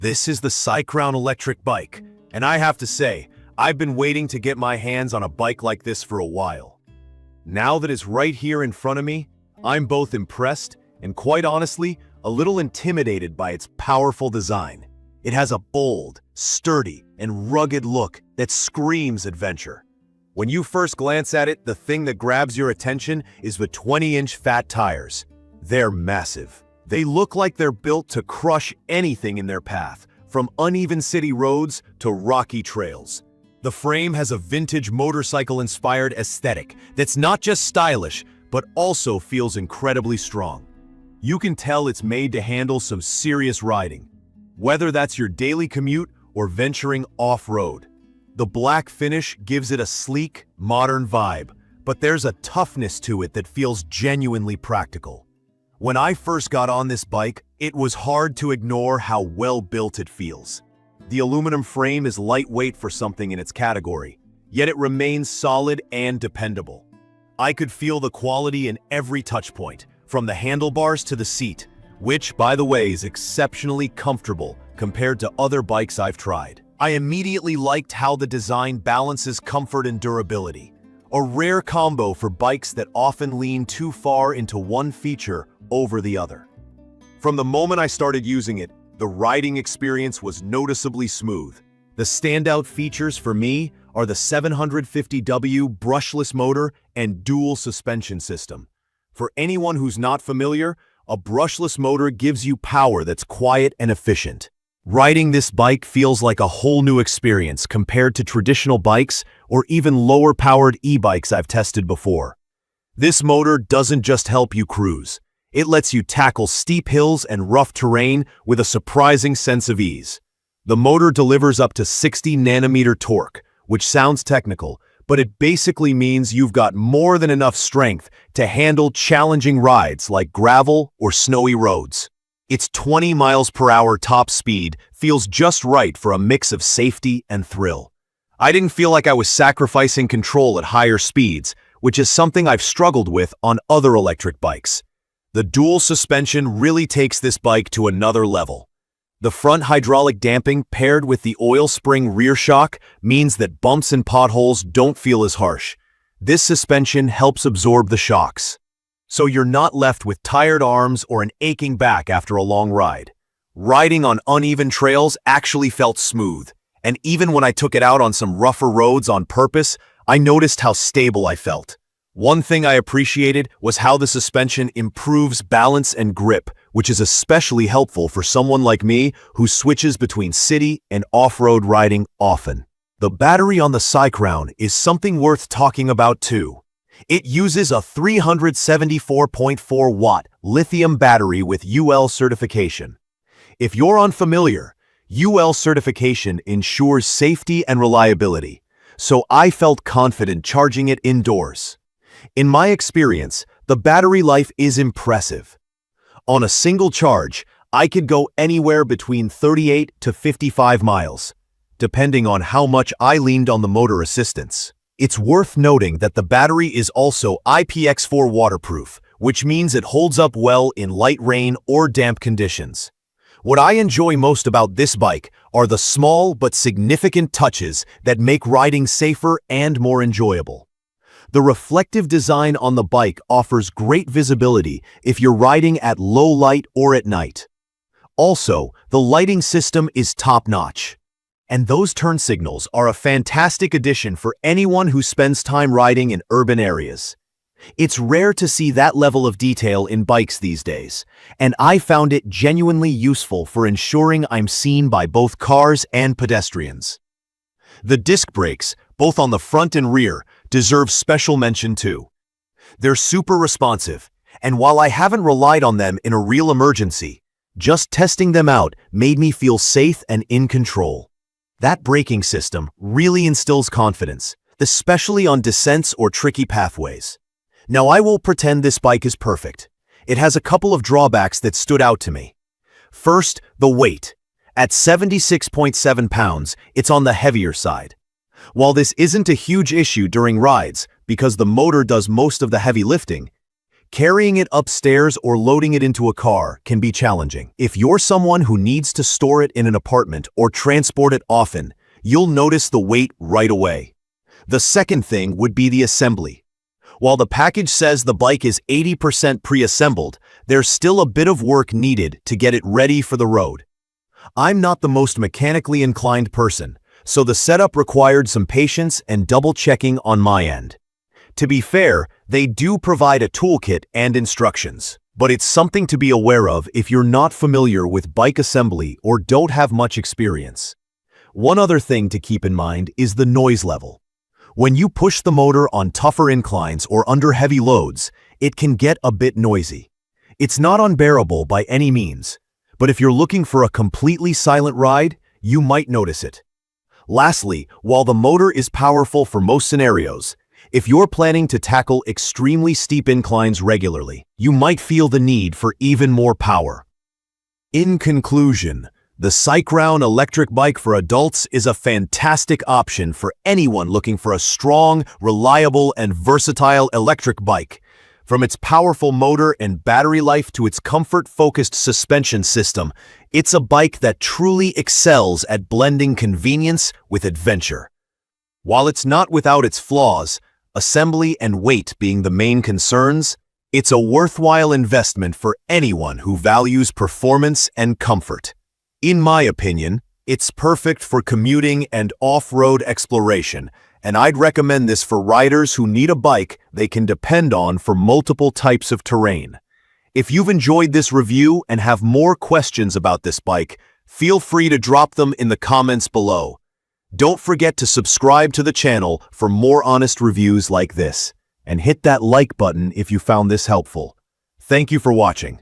This is the CYCROWN Electric Bike, and I have to say, I've been waiting to get my hands on a bike like this for a while. Now that it's right here in front of me, I'm both impressed and, quite honestly, a little intimidated by its powerful design. It has a bold, sturdy, and rugged look that screams adventure. When you first glance at it, the thing that grabs your attention is the 20-inch fat tires. They're massive. They look like they're built to crush anything in their path, from uneven city roads to rocky trails. The frame has a vintage motorcycle-inspired aesthetic that's not just stylish, but also feels incredibly strong. You can tell it's made to handle some serious riding, whether that's your daily commute or venturing off-road. The black finish gives it a sleek, modern vibe, but there's a toughness to it that feels genuinely practical. When I first got on this bike, it was hard to ignore how well built it feels. The aluminum frame is lightweight for something in its category, yet it remains solid and dependable. I could feel the quality in every touch point, from the handlebars to the seat, which, by the way, is exceptionally comfortable compared to other bikes I've tried. I immediately liked how the design balances comfort and durability, a rare combo for bikes that often lean too far into one feature over the other. From the moment I started using it, the riding experience was noticeably smooth. The standout features for me are the 750W brushless motor and dual suspension system. For anyone who's not familiar, a brushless motor gives you power that's quiet and efficient. Riding this bike feels like a whole new experience compared to traditional bikes or even lower-powered e-bikes I've tested before. This motor doesn't just help you cruise. It lets you tackle steep hills and rough terrain with a surprising sense of ease. The motor delivers up to 60 nanometer torque, which sounds technical, but it basically means you've got more than enough strength to handle challenging rides like gravel or snowy roads. Its 20 miles per hour top speed feels just right for a mix of safety and thrill. I didn't feel like I was sacrificing control at higher speeds, which is something I've struggled with on other electric bikes. The dual suspension really takes this bike to another level. The front hydraulic damping paired with the oil spring rear shock means that bumps and potholes don't feel as harsh. This suspension helps absorb the shocks, so you're not left with tired arms or an aching back after a long ride. Riding on uneven trails actually felt smooth, and even when I took it out on some rougher roads on purpose, I noticed how stable I felt. One thing I appreciated was how the suspension improves balance and grip, which is especially helpful for someone like me who switches between city and off-road riding often. The battery on the CYCROWN is something worth talking about too. It uses a 374.4-watt lithium battery with UL certification. If you're unfamiliar, UL certification ensures safety and reliability, so I felt confident charging it indoors. In my experience, the battery life is impressive. On a single charge, I could go anywhere between 38 to 55 miles, depending on how much I leaned on the motor assistance. It's worth noting that the battery is also IPX4 waterproof, which means it holds up well in light rain or damp conditions. What I enjoy most about this bike are the small but significant touches that make riding safer and more enjoyable. The reflective design on the bike offers great visibility if you're riding at low light or at night. Also, the lighting system is top-notch. And those turn signals are a fantastic addition for anyone who spends time riding in urban areas. It's rare to see that level of detail in bikes these days, and I found it genuinely useful for ensuring I'm seen by both cars and pedestrians. The disc brakes, both on the front and rear, deserve special mention too. They're super responsive, and while I haven't relied on them in a real emergency, just testing them out made me feel safe and in control. That braking system really instills confidence, especially on descents or tricky pathways. Now, I won't pretend this bike is perfect. It has a couple of drawbacks that stood out to me. First, the weight. At 76.7 pounds, it's on the heavier side. While this isn't a huge issue during rides because the motor does most of the heavy lifting, Carrying it upstairs or loading it into a car can be challenging. If you're someone who needs to store it in an apartment or transport it often, you'll notice the weight right away. The second thing would be the assembly. While the package says the bike is 80% pre-assembled, there's still a bit of work needed to get it ready for the road. I'm not the most mechanically inclined person, so the setup required some patience and double-checking on my end. To be fair, they do provide a toolkit and instructions, but it's something to be aware of if you're not familiar with bike assembly or don't have much experience. One other thing to keep in mind is the noise level. When you push the motor on tougher inclines or under heavy loads, it can get a bit noisy. It's not unbearable by any means, but if you're looking for a completely silent ride, you might notice it. Lastly, while the motor is powerful for most scenarios, if you're planning to tackle extremely steep inclines regularly, you might feel the need for even more power. In conclusion, the CYCROWN Electric Bike for adults is a fantastic option for anyone looking for a strong, reliable, and versatile electric bike. From its powerful motor and battery life to its comfort-focused suspension system, it's a bike that truly excels at blending convenience with adventure. While it's not without its flaws, assembly and weight being the main concerns, it's a worthwhile investment for anyone who values performance and comfort. In my opinion, it's perfect for commuting and off-road exploration, and I'd recommend this for riders who need a bike they can depend on for multiple types of terrain. If you've enjoyed this review and have more questions about this bike, feel free to drop them in the comments below. Don't forget to subscribe to the channel for more honest reviews like this, and hit that like button if you found this helpful. Thank you for watching.